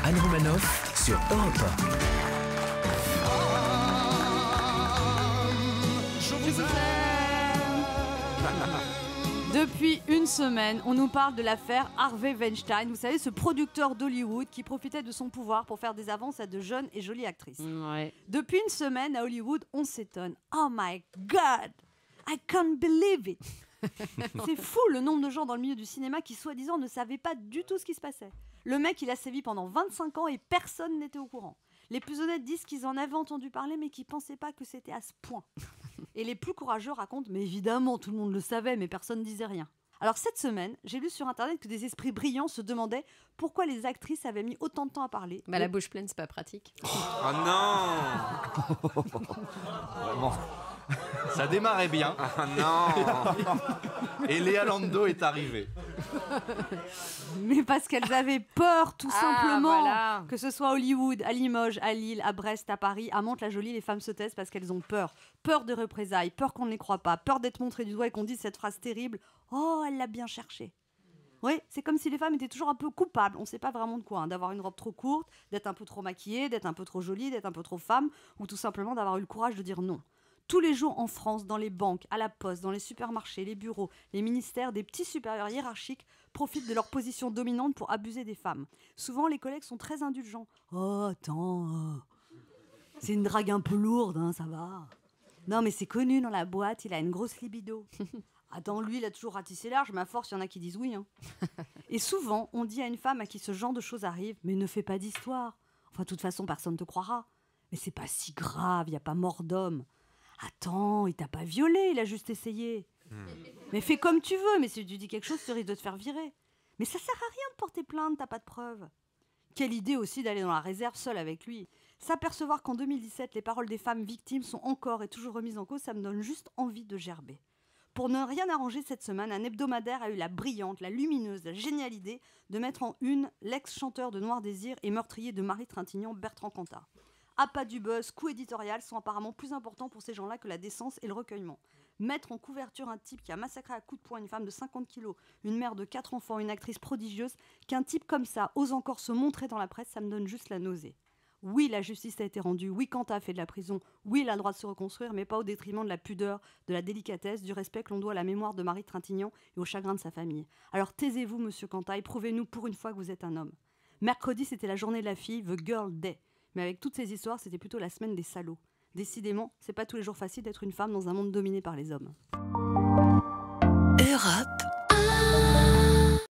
Anne Romanoff sur Europe 1. Depuis une semaine, on nous parle de l'affaire Harvey Weinstein. Vous savez, ce producteur d'Hollywood qui profitait de son pouvoir pour faire des avances à de jeunes et jolies actrices. Ouais. Depuis une semaine, à Hollywood, on s'étonne. Oh my God, I can't believe it. C'est fou le nombre de gens dans le milieu du cinéma qui, soi-disant, ne savaient pas du tout ce qui se passait. Le mec, il a sévi pendant 25 ans et personne n'était au courant. Les plus honnêtes disent qu'ils en avaient entendu parler, mais qu'ils ne pensaient pas que c'était à ce point. Et les plus courageux racontent, mais évidemment, tout le monde le savait, mais personne ne disait rien. Alors cette semaine, j'ai lu sur Internet que des esprits brillants se demandaient pourquoi les actrices avaient mis autant de temps à parler. Bah, la bouche pleine, c'est pas pratique. Oh non. Vraiment. Ça démarrait bien. Ah non. Et Léa Lando est arrivée. Mais parce qu'elles avaient peur, tout simplement. Voilà. Que ce soit à Hollywood, à Limoges, à Lille, à Brest, à Paris, à Mantes-la-Jolie, les femmes se taisent parce qu'elles ont peur. Peur de représailles, peur qu'on ne les croie pas, peur d'être montrées du doigt et qu'on dise cette phrase terrible « Oh, elle l'a bien cherché ». Oui, c'est comme si les femmes étaient toujours un peu coupables, on ne sait pas vraiment de quoi, hein, d'avoir une robe trop courte, d'être un peu trop maquillée, d'être un peu trop jolie, d'être un peu trop femme, ou tout simplement d'avoir eu le courage de dire non. Tous les jours en France, dans les banques, à la poste, dans les supermarchés, les bureaux, les ministères, des petits supérieurs hiérarchiques profitent de leur position dominante pour abuser des femmes. Souvent, les collègues sont très indulgents. « Oh, attends, c'est une drague un peu lourde, hein, ça va. Non, mais c'est connu dans la boîte, il a une grosse libido. » Attends, lui, il a toujours ratissé large, mais à force, il y en a qui disent oui. Hein. Et souvent, on dit à une femme à qui ce genre de choses arrive, mais ne fais pas d'histoire. Enfin, de toute façon, personne ne te croira. Mais c'est pas si grave, il n'y a pas mort d'homme. Attends, il t'a pas violé, il a juste essayé. Mais fais comme tu veux, mais si tu dis quelque chose, tu risques de te faire virer. Mais ça sert à rien de porter plainte, t'as pas de preuves. Quelle idée aussi d'aller dans la réserve seule avec lui. S'apercevoir qu'en 2017, les paroles des femmes victimes sont encore et toujours remises en cause, ça me donne juste envie de gerber. Pour ne rien arranger cette semaine, un hebdomadaire a eu la brillante, la lumineuse, la géniale idée de mettre en une l'ex-chanteur de Noir Désir et meurtrier de Marie Trintignant, Bertrand Cantat. Appât du buzz, coût éditorial sont apparemment plus importants pour ces gens-là que la décence et le recueillement. Mettre en couverture un type qui a massacré à coups de poing une femme de 50 kilos, une mère de 4 enfants, une actrice prodigieuse, qu'un type comme ça ose encore se montrer dans la presse, ça me donne juste la nausée. Oui, la justice a été rendue, oui, Cantat a fait de la prison, oui, il a le droit de se reconstruire, mais pas au détriment de la pudeur, de la délicatesse, du respect que l'on doit à la mémoire de Marie Trintignant et au chagrin de sa famille. Alors taisez-vous, monsieur Cantat, et prouvez-nous pour une fois que vous êtes un homme. Mercredi, c'était la journée de la fille, The Girl Day. Mais avec toutes ces histoires, c'était plutôt la semaine des salauds. Décidément, c'est pas tous les jours facile d'être une femme dans un monde dominé par les hommes. Europe